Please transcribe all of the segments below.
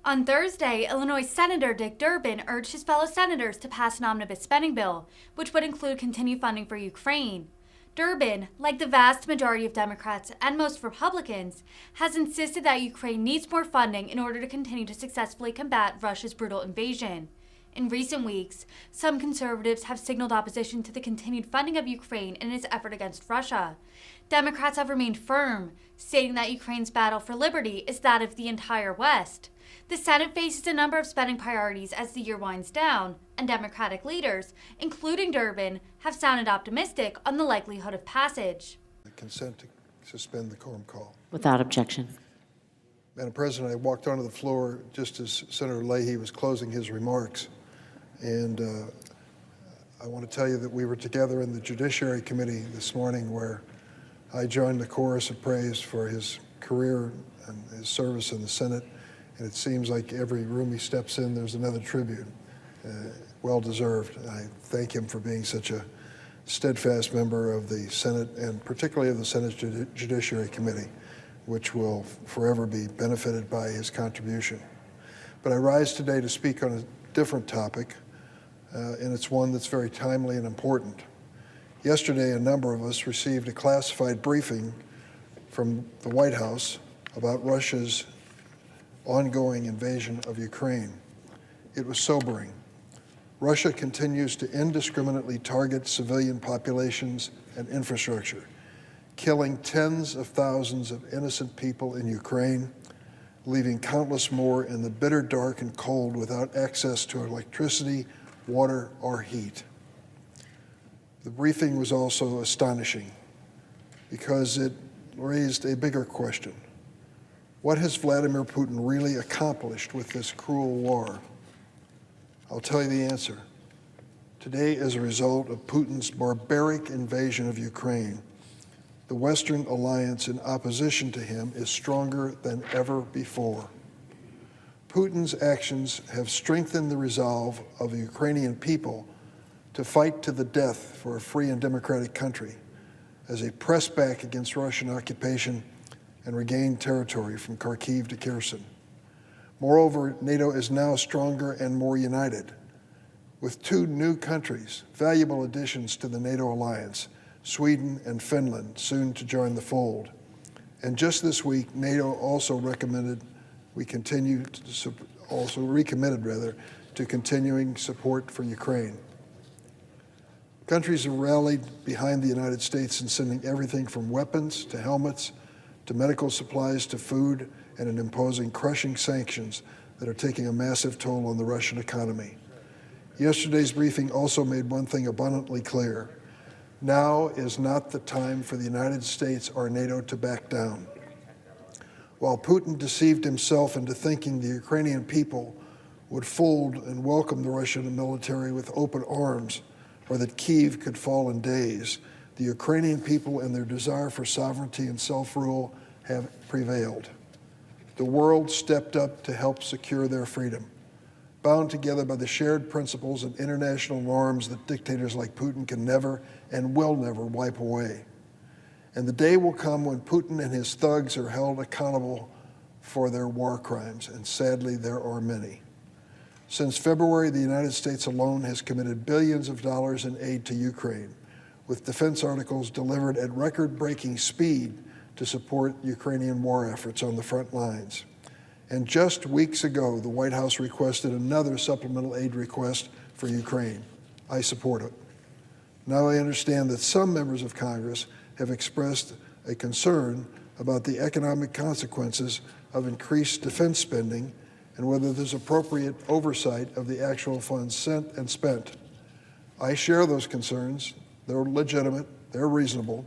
On Thursday, Illinois Senator Dick Durbin urged his fellow senators to pass an omnibus spending bill, which would include continued funding for Ukraine. Durbin, like the vast majority of Democrats and most Republicans, has insisted that Ukraine needs more funding in order to continue to successfully combat Russia's brutal invasion. In recent weeks, some conservatives have signaled opposition to the continued funding of Ukraine in its effort against Russia. Democrats have remained firm, stating that Ukraine's battle for liberty is that of the entire West. The Senate faces a number of spending priorities as the year winds down, and Democratic leaders, including Durbin, have sounded optimistic on the likelihood of passage. Consent to suspend the quorum call. Without objection. Madam President, I walked onto the floor just as Senator Leahy was closing his remarks, and I want to tell you that we were together in the Judiciary Committee this morning where I joined the chorus of praise for his career and his service in the Senate. And it seems like every room he steps in, there's another tribute. Well deserved. I thank him for being such a steadfast member of the Senate and particularly of the Senate Judiciary Committee, which will forever be benefited by his contribution. But I rise today to speak on a different topic, and it's one that's very timely and important. Yesterday, a number of us received a classified briefing from the White House about Russia's ongoing invasion of Ukraine. It was sobering. Russia continues to indiscriminately target civilian populations and infrastructure, killing tens of thousands of innocent people in Ukraine, leaving countless more in the bitter dark and cold without access to electricity, water, or heat. The briefing was also astonishing because it raised a bigger question. What has Vladimir Putin really accomplished with this cruel war? I'll tell you the answer. Today, as a result of Putin's barbaric invasion of Ukraine, the Western alliance in opposition to him is stronger than ever before. Putin's actions have strengthened the resolve of the Ukrainian people to fight to the death for a free and democratic country as they press back against Russian occupation and regain territory from Kharkiv to Kherson. Moreover, NATO is now stronger and more united, with two new countries, valuable additions to the NATO alliance, Sweden and Finland, soon to join the fold. And just this week, NATO also recommitted to continuing support for Ukraine. Countries have rallied behind the United States in sending everything from weapons to helmets to medical supplies to food, and in imposing crushing sanctions that are taking a massive toll on the Russian economy. Yesterday's briefing also made one thing abundantly clear. Now is not the time for the United States or NATO to back down. While Putin deceived himself into thinking the Ukrainian people would fold and welcome the Russian military with open arms, or that Kyiv could fall in days, the Ukrainian people and their desire for sovereignty and self-rule have prevailed. The world stepped up to help secure their freedom, bound together by the shared principles and international norms that dictators like Putin can never and will never wipe away. And the day will come when Putin and his thugs are held accountable for their war crimes, and sadly there are many. Since February, the United States alone has committed billions of dollars in aid to Ukraine, with defense articles delivered at record-breaking speed to support Ukrainian war efforts on the front lines. And just weeks ago, the White House requested another supplemental aid request for Ukraine. I support it. Now I understand that some members of Congress have expressed a concern about the economic consequences of increased defense spending and whether there's appropriate oversight of the actual funds sent and spent. I share those concerns. They're legitimate, they're reasonable,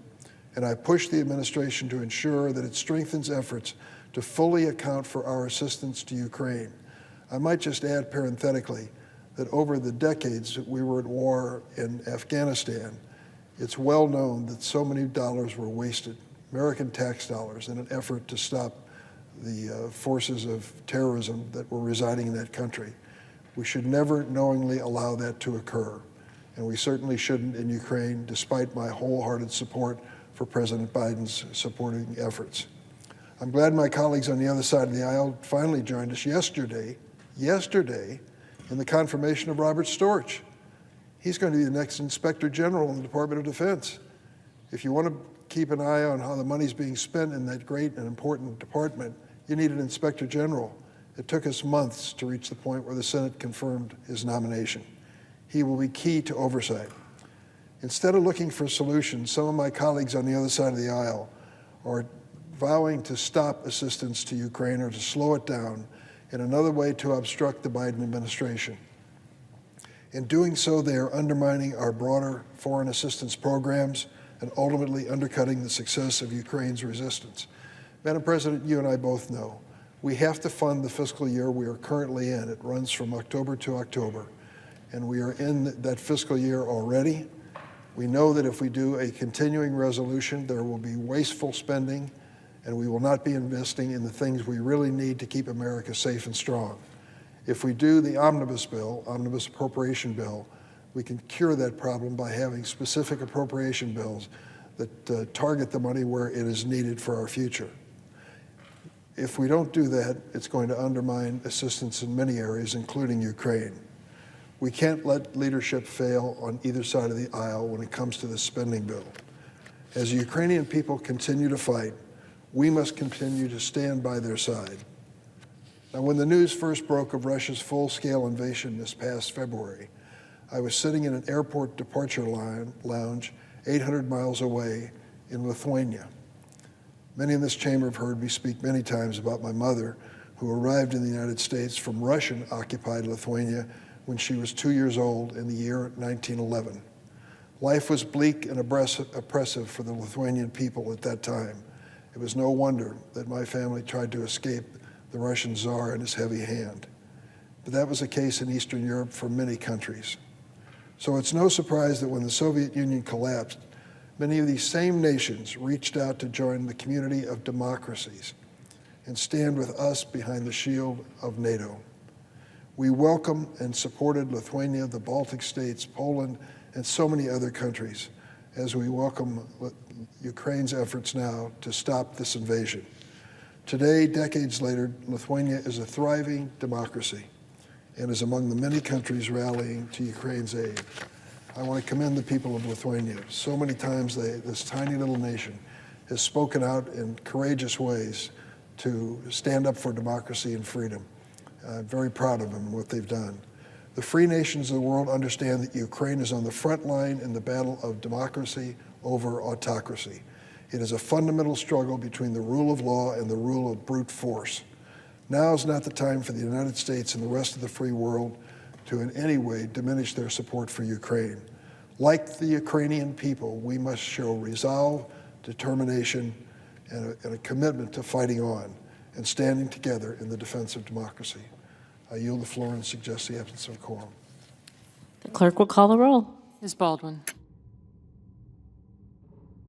and I push the administration to ensure that it strengthens efforts to fully account for our assistance to Ukraine. I might just add parenthetically that over the decades that we were at war in Afghanistan, it's well known that so many dollars were wasted, American tax dollars, in an effort to stop the forces of terrorism that were residing in that country. We should never knowingly allow that to occur. And we certainly shouldn't in Ukraine, despite my wholehearted support for President Biden's supporting efforts. I'm glad my colleagues on the other side of the aisle finally joined us yesterday, in the confirmation of Robert Storch. He's going to be the next Inspector General in the Department of Defense. If you want to keep an eye on how the money's being spent in that great and important department, you need an Inspector General. It took us months to reach the point where the Senate confirmed his nomination. He will be key to oversight. Instead of looking for solutions, some of my colleagues on the other side of the aisle are vowing to stop assistance to Ukraine or to slow it down in another way to obstruct the Biden administration. In doing so, they are undermining our broader foreign assistance programs and ultimately undercutting the success of Ukraine's resistance. Madam President, you and I both know we have to fund the fiscal year we are currently in. It runs from October to October, and we are in that fiscal year already. We know that if we do a continuing resolution, there will be wasteful spending, and we will not be investing in the things we really need to keep America safe and strong. If we do the omnibus appropriation bill, we can cure that problem by having specific appropriation bills that target the money where it is needed for our future. If we don't do that, it's going to undermine assistance in many areas, including Ukraine. We can't let leadership fail on either side of the aisle when it comes to this spending bill. As the Ukrainian people continue to fight, we must continue to stand by their side. Now, when the news first broke of Russia's full-scale invasion this past February, I was sitting in an airport departure lounge 800 miles away in Lithuania. Many in this chamber have heard me speak many times about my mother, who arrived in the United States from Russian-occupied Lithuania when she was 2 years old in the year 1911. Life was bleak and oppressive for the Lithuanian people at that time. It was no wonder that my family tried to escape the Russian Tsar and his heavy hand. But that was the case in Eastern Europe for many countries. So it's no surprise that when the Soviet Union collapsed, many of these same nations reached out to join the community of democracies and stand with us behind the shield of NATO. We welcome and supported Lithuania, the Baltic states, Poland, and so many other countries as we welcome Ukraine's efforts now to stop this invasion. Today, decades later, Lithuania is a thriving democracy and is among the many countries rallying to Ukraine's aid. I want to commend the people of Lithuania. So many times this tiny little nation has spoken out in courageous ways to stand up for democracy and freedom. I'm very proud of them and what they've done. The free nations of the world understand that Ukraine is on the front line in the battle of democracy over autocracy. It is a fundamental struggle between the rule of law and the rule of brute force. Now is not the time for the United States and the rest of the free world to in any way diminish their support for Ukraine. Like the Ukrainian people, we must show resolve, determination, and a commitment to fighting on and standing together in the defense of democracy. I yield the floor and suggest the absence of quorum. The clerk will call the roll. Ms. Baldwin.